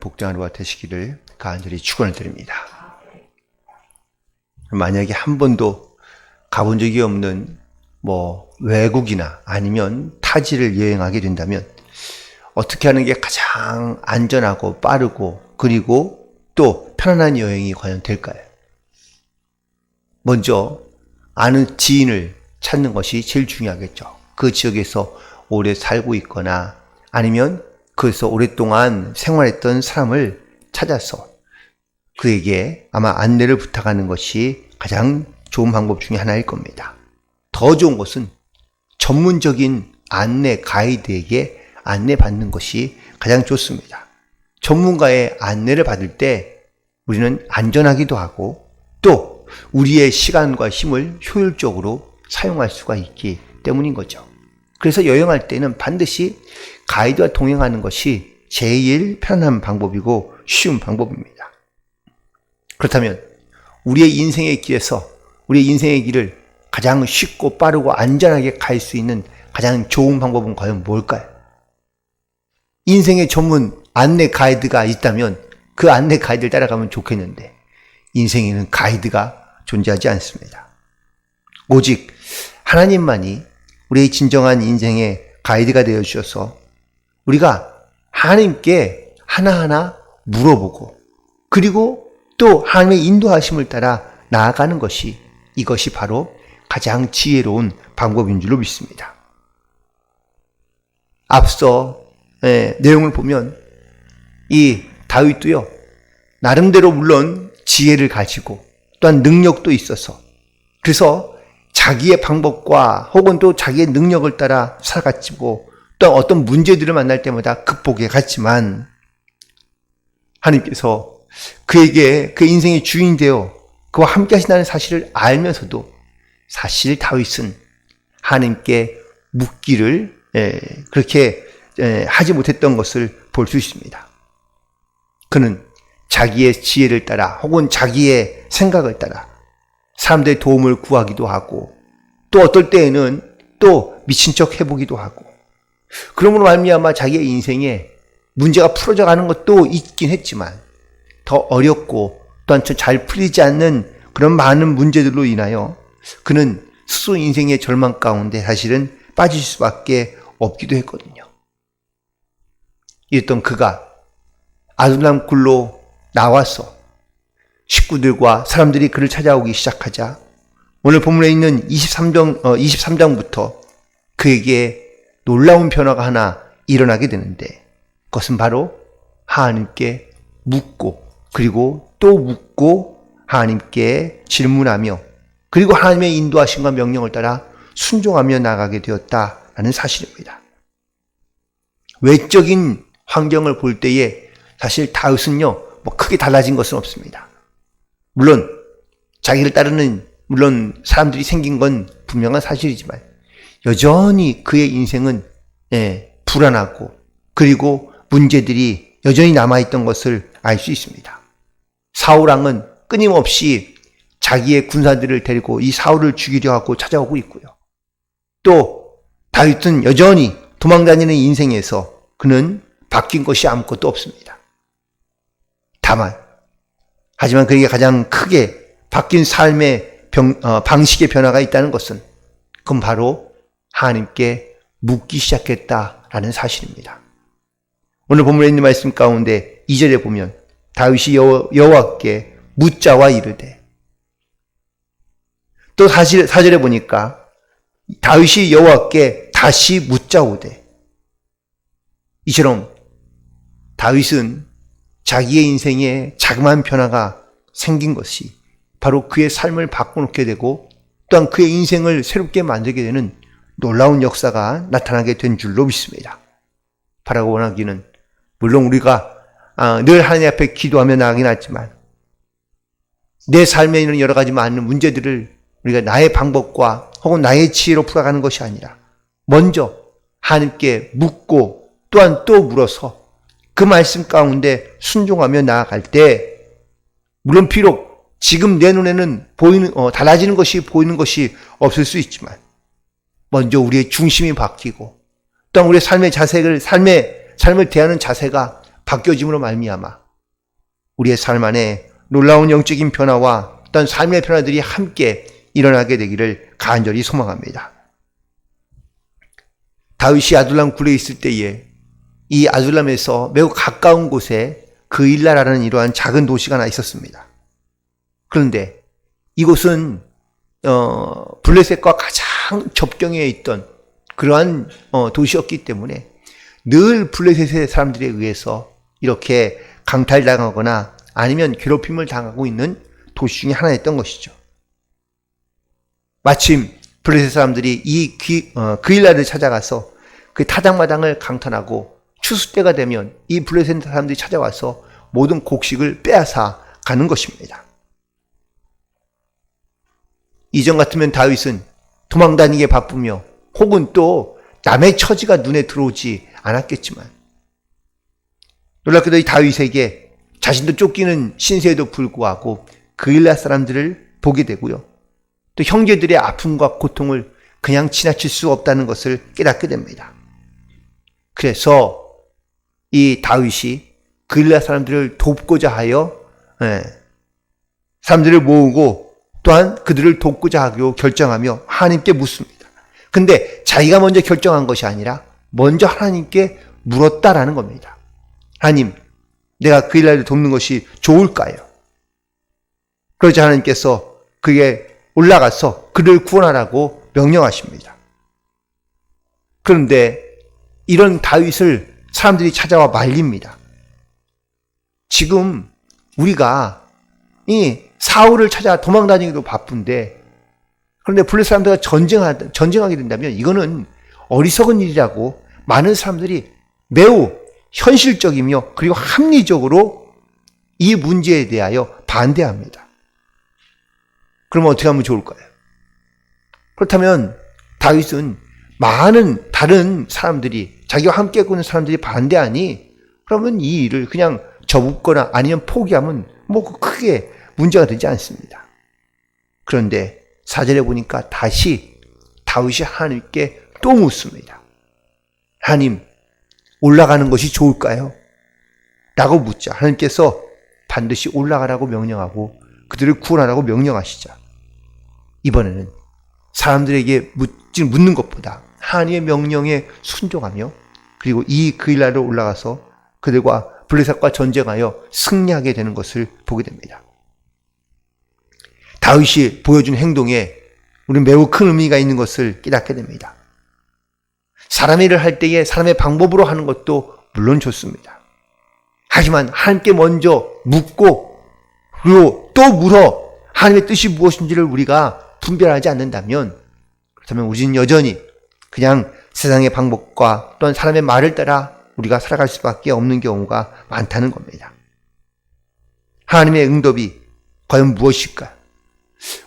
복된 하루가 되시기를 간절히 축원을 드립니다. 만약에 한 번도 가본 적이 없는 외국이나 아니면 타지를 여행하게 된다면 어떻게 하는 게 가장 안전하고 빠르고 그리고 또 편안한 여행이 과연 될까요? 먼저 아는 지인을 찾는 것이 제일 중요하겠죠. 그 지역에서 오래 살고 있거나 아니면 거기서 오랫동안 생활했던 사람을 찾아서 그에게 아마 안내를 부탁하는 것이 가장 좋은 방법 중에 하나일 겁니다. 더 좋은 것은 전문적인 안내 가이드에게 안내받는 것이 가장 좋습니다. 전문가의 안내를 받을 때 우리는 안전하기도 하고 또 우리의 시간과 힘을 효율적으로 사용할 수가 있기 때문인 거죠. 그래서 여행할 때는 반드시 가이드와 동행하는 것이 제일 편한 방법이고 쉬운 방법입니다. 그렇다면 우리의 인생의 길을 가장 쉽고 빠르고 안전하게 갈 수 있는 가장 좋은 방법은 과연 뭘까요? 인생의 전문 안내 가이드가 있다면 그 안내 가이드를 따라가면 좋겠는데 인생에는 가이드가 존재하지 않습니다. 오직 하나님만이 우리의 진정한 인생의 가이드가 되어 주셔서 우리가 하나님께 하나하나 물어보고 그리고 또 하나님의 인도하심을 따라 나아가는 이것이 바로 가장 지혜로운 방법인 줄로 믿습니다. 앞서 내용을 보면 이 다윗도요 나름대로 물론 지혜를 가지고 또한 능력도 있어서 그래서 자기의 방법과 혹은 또 자기의 능력을 따라 살아갔지고 또 어떤 문제들을 만날 때마다 극복해 갔지만 하나님께서 그에게 그 인생의 주인이 되어 그와 함께 하신다는 사실을 알면서도 사실 다윗은 하나님께 묻기를 그렇게 하지 못했던 것을 볼 수 있습니다. 그는 자기의 지혜를 따라 혹은 자기의 생각을 따라 사람들의 도움을 구하기도 하고 또 어떨 때에는 또 미친 척 해보기도 하고 그러므로 말미암아 자기의 인생에 문제가 풀어져 가는 것도 있긴 했지만 더 어렵고 또한 잘 풀리지 않는 그런 많은 문제들로 인하여 그는 스스로 인생의 절망 가운데 사실은 빠질 수밖에 없기도 했거든요. 이랬던 그가 아둘람 굴로 나와서 식구들과 사람들이 그를 찾아오기 시작하자 오늘 본문에 있는 23장부터 그에게 놀라운 변화가 하나 일어나게 되는데 그것은 바로 하나님께 묻고 그리고 또 묻고 하나님께 질문하며 그리고 하나님의 인도하심과 명령을 따라 순종하며 나가게 되었다라는 사실입니다. 외적인 환경을 볼 때에 사실 다윗은요 크게 달라진 것은 없습니다. 물론 자기를 따르는 사람들이 생긴 건 분명한 사실이지만 여전히 그의 인생은 불안하고 그리고 문제들이 여전히 남아있던 것을 알 수 있습니다. 사울왕은 끊임없이 자기의 군사들을 데리고 이 사울을 죽이려 하고 찾아오고 있고요. 또 다윗은 여전히 도망다니는 인생에서 그는 바뀐 것이 아무것도 없습니다. 하지만 그에게 가장 크게 바뀐 삶의 방식의 변화가 있다는 것은 그건 바로 하나님께 묻기 시작했다라는 사실입니다. 오늘 본문에 있는 말씀 가운데 2절에 보면 다윗이 여호와께 묻자와 이르되 또 4절에 보니까 다윗이 여호와께 다시 묻자오되 이처럼 다윗은 자기의 인생에 자그마한 변화가 생긴 것이 바로 그의 삶을 바꿔놓게 되고 또한 그의 인생을 새롭게 만들게 되는 놀라운 역사가 나타나게 된 줄로 믿습니다. 바라고 원하기는 물론 우리가 늘 하나님 앞에 기도하며 나가긴 하지만 내 삶에 있는 여러 가지 많은 문제들을 우리가 나의 방법과 혹은 나의 지혜로 풀어가는 것이 아니라 먼저 하나님께 묻고 또한 또 물어서 그 말씀 가운데 순종하며 나아갈 때 물론 비록 지금 내 눈에는 달라지는 것이 보이는 것이 없을 수 있지만 먼저 우리의 중심이 바뀌고 또한 우리의 삶을 대하는 자세가 바뀌어짐으로 말미암아 우리의 삶 안에 놀라운 영적인 변화와 어떤 삶의 변화들이 함께 일어나게 되기를 간절히 소망합니다. 다윗이 아둘람 굴에 있을 때에 이 아둘람에서 매우 가까운 곳에 그일라라는 이러한 작은 도시가 하나 있었습니다. 그런데 이곳은 블레셋과 가장 접경에 있던 그러한 도시였기 때문에 늘 블레셋의 사람들에 의해서 이렇게 강탈당하거나 아니면 괴롭힘을 당하고 있는 도시 중에 하나였던 것이죠. 마침 블레셋 사람들이 이 그일라를 찾아가서 그 타작마당을 강탈하고 추수 때가 되면 이 블레셋 사람들이 찾아와서 모든 곡식을 빼앗아 가는 것입니다. 이전 같으면 다윗은 도망다니게 바쁘며 혹은 또 남의 처지가 눈에 들어오지 않았겠지만 놀랍게도 이 다윗에게 자신도 쫓기는 신세에도 불구하고 그일라 사람들을 보게 되고요. 또 형제들의 아픔과 고통을 그냥 지나칠 수 없다는 것을 깨닫게 됩니다. 그래서 이 다윗이 그일라 사람들을 돕고자 하여 사람들을 모으고 또한 그들을 돕고자 하고 결정하며 하나님께 묻습니다. 근데 자기가 먼저 결정한 것이 아니라 먼저 하나님께 물었다라는 겁니다. 하나님, 내가 그일라를 돕는 것이 좋을까요? 그러자 하나님께서 그에 올라가서 그를 구원하라고 명령하십니다. 그런데 이런 다윗을 사람들이 찾아와 말립니다. 지금 우리가 이 사울을 찾아 도망다니기도 바쁜데 그런데 블레셋 사람들과 전쟁하게 된다면 이거는 어리석은 일이라고 많은 사람들이 매우 현실적이며 그리고 합리적으로 이 문제에 대하여 반대합니다. 그러면 어떻게 하면 좋을까요? 그렇다면 다윗은 많은 다른 사람들이 자기와 함께 있는 사람들이 반대하니 그러면 이 일을 그냥 접거나 아니면 포기하면 뭐 크게 문제가 되지 않습니다. 그런데 4절에 보니까 다시 다윗이 하나님께 또 묻습니다. 하나님, 올라가는 것이 좋을까요? 라고 묻자 하나님께서 반드시 올라가라고 명령하고 그들을 구원하라고 명령하시자 이번에는 사람들에게 묻는 것보다 하나님의 명령에 순종하며 그리고 이 그일라를 올라가서 그들과 블레셋과 전쟁하여 승리하게 되는 것을 보게 됩니다. 다윗이 보여준 행동에 우리는 매우 큰 의미가 있는 것을 깨닫게 됩니다. 사람의 일을 할 때에 사람의 방법으로 하는 것도 물론 좋습니다. 하지만 하나님께 먼저 묻고 그리고 또 물어 하나님의 뜻이 무엇인지를 우리가 분별하지 않는다면 그렇다면 우리는 여전히 그냥 세상의 방법과 또한 사람의 말을 따라 우리가 살아갈 수밖에 없는 경우가 많다는 겁니다. 하나님의 응답이 과연 무엇일까?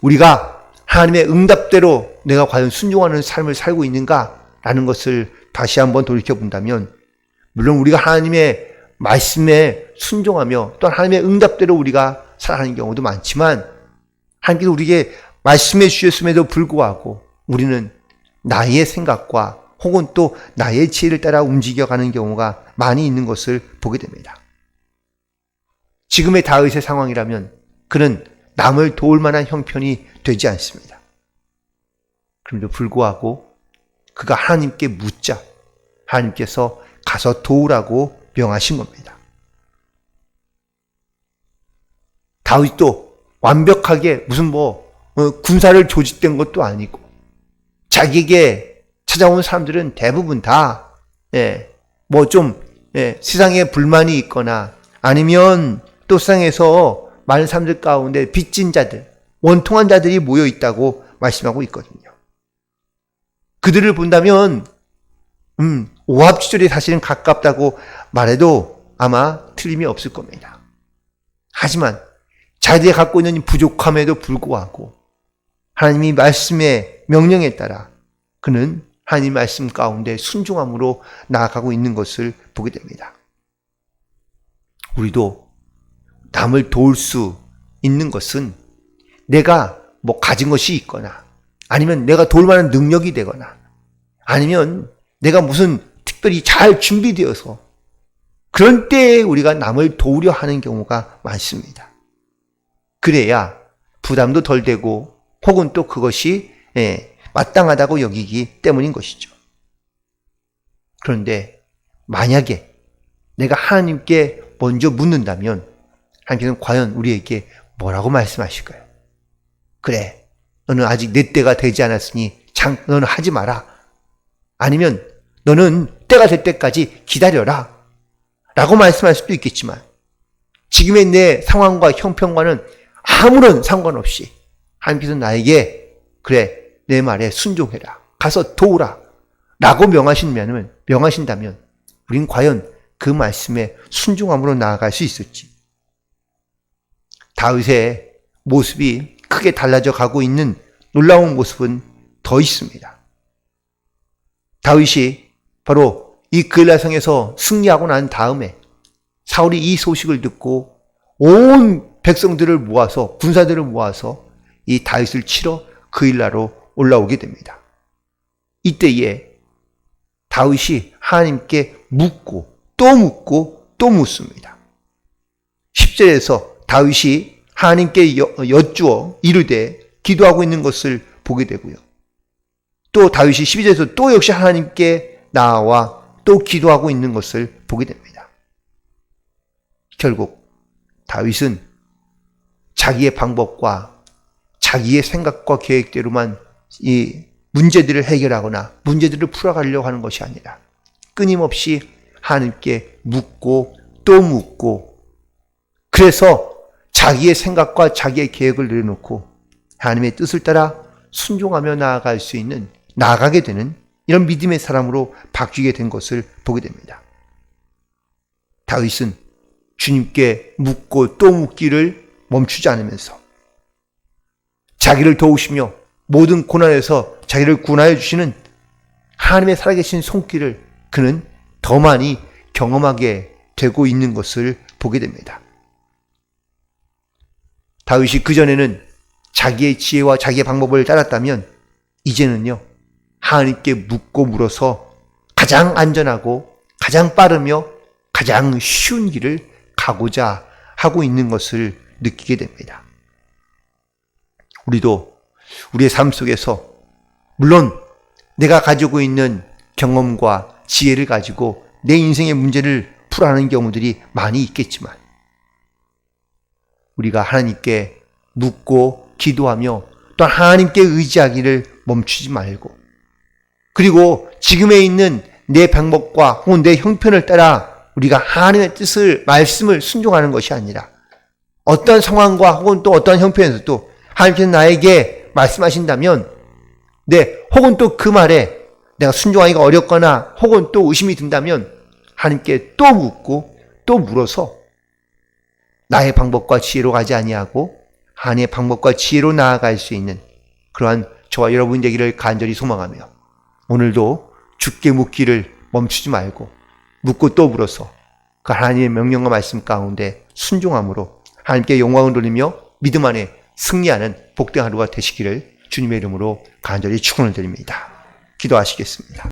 우리가 하나님의 응답대로 내가 과연 순종하는 삶을 살고 있는가라는 것을 다시 한번 돌이켜본다면 물론 우리가 하나님의 말씀에 순종하며 또한 하나님의 응답대로 우리가 살아가는 경우도 많지만 하나님께서 우리에게 말씀해 주셨음에도 불구하고 우리는 나의 생각과 혹은 또 나의 지혜를 따라 움직여가는 경우가 많이 있는 것을 보게 됩니다. 지금의 다윗의 상황이라면 그는 남을 도울 만한 형편이 되지 않습니다. 그럼에도 불구하고 그가 하나님께 묻자 하나님께서 가서 도우라고 명하신 겁니다. 다윗도 완벽하게 무슨 군사를 조직된 것도 아니고 자기에게 찾아온 사람들은 대부분 다 세상에 불만이 있거나 아니면 또 세상에서 많은 사람들 가운데 빚진 자들, 원통한 자들이 모여 있다고 말씀하고 있거든요. 그들을 본다면 오합지졸이 사실은 가깝다고 말해도 아마 틀림이 없을 겁니다. 하지만 자기들이 갖고 있는 부족함에도 불구하고 하나님이 말씀의 명령에 따라 그는 하나님 말씀 가운데 순종함으로 나아가고 있는 것을 보게 됩니다. 우리도 남을 도울 수 있는 것은 내가 가진 것이 있거나 아니면 내가 도울 만한 능력이 되거나 아니면 내가 무슨 특별히 잘 준비되어서 그런 때에 우리가 남을 도우려 하는 경우가 많습니다. 그래야 부담도 덜 되고 혹은 또 그것이 마땅하다고 여기기 때문인 것이죠. 그런데 만약에 내가 하나님께 먼저 묻는다면 하나님께서는 과연 우리에게 뭐라고 말씀하실까요? 그래, 너는 아직 내 때가 되지 않았으니 너는 하지 마라. 아니면 너는 때가 될 때까지 기다려라 라고 말씀할 수도 있겠지만, 지금의 내 상황과 형편과는 아무런 상관없이 하나님께서 나에게 그래, 내 말에 순종해라, 가서 도우라 라고 명하신다면 우린 과연 그 말씀에 순종함으로 나아갈 수 있을지. 다윗의 모습이 크게 달라져 가고 있는 놀라운 모습은 더 있습니다. 다윗이 바로 이 그일라성에서 승리하고 난 다음에 사울이 이 소식을 듣고 온 백성들을 모아서, 군사들을 모아서 이 다윗을 치러 그일라로 올라오게 됩니다. 이때에 다윗이 하나님께 묻고 또 묻습니다. 10절에서 다윗이 하나님께 여쭈어 이르되 기도하고 있는 것을 보게 되고요. 또 다윗이 12절에서 또 역시 하나님께 나와 또 기도하고 있는 것을 보게 됩니다. 결국 다윗은 자기의 방법과 자기의 생각과 계획대로만 이 문제들을 해결하거나 문제들을 풀어가려고 하는 것이 아니라 끊임없이 하나님께 묻고 또 묻고, 그래서 자기의 생각과 자기의 계획을 내려놓고 하나님의 뜻을 따라 순종하며 나아가게 되는 이런 믿음의 사람으로 바뀌게 된 것을 보게 됩니다. 다윗은 주님께 묻고 또 묻기를 멈추지 않으면서 자기를 도우시며 모든 고난에서 자기를 구원하여 주시는 하나님의 살아계신 손길을 그는 더 많이 경험하게 되고 있는 것을 보게 됩니다. 다윗이 그전에는 자기의 지혜와 자기의 방법을 따랐다면 이제는요, 하나님께 묻고 물어서 가장 안전하고 가장 빠르며 가장 쉬운 길을 가고자 하고 있는 것을 느끼게 됩니다. 우리도 우리의 삶 속에서 물론 내가 가지고 있는 경험과 지혜를 가지고 내 인생의 문제를 풀어가는 경우들이 많이 있겠지만, 우리가 하나님께 묻고 기도하며 또 하나님께 의지하기를 멈추지 말고, 그리고 지금에 있는 내 방법과 혹은 내 형편을 따라 우리가 하나님의 뜻을, 말씀을 순종하는 것이 아니라 어떤 상황과 혹은 또 어떤 형편에서도 하나님께서 나에게 말씀하신다면 혹은 또 그 말에 내가 순종하기가 어렵거나 혹은 또 의심이 든다면 하나님께 또 묻고 또 물어서 나의 방법과 지혜로 가지 아니하고 하나님의 방법과 지혜로 나아갈 수 있는 그러한 저와 여러분 되기를 간절히 소망하며, 오늘도 주께 묻기를 멈추지 말고 묻고 또 물어서 그 하나님의 명령과 말씀 가운데 순종함으로 하나님께 영광을 돌리며 믿음 안에 승리하는 복된 하루가 되시기를 주님의 이름으로 간절히 축원을 드립니다. 기도하시겠습니다.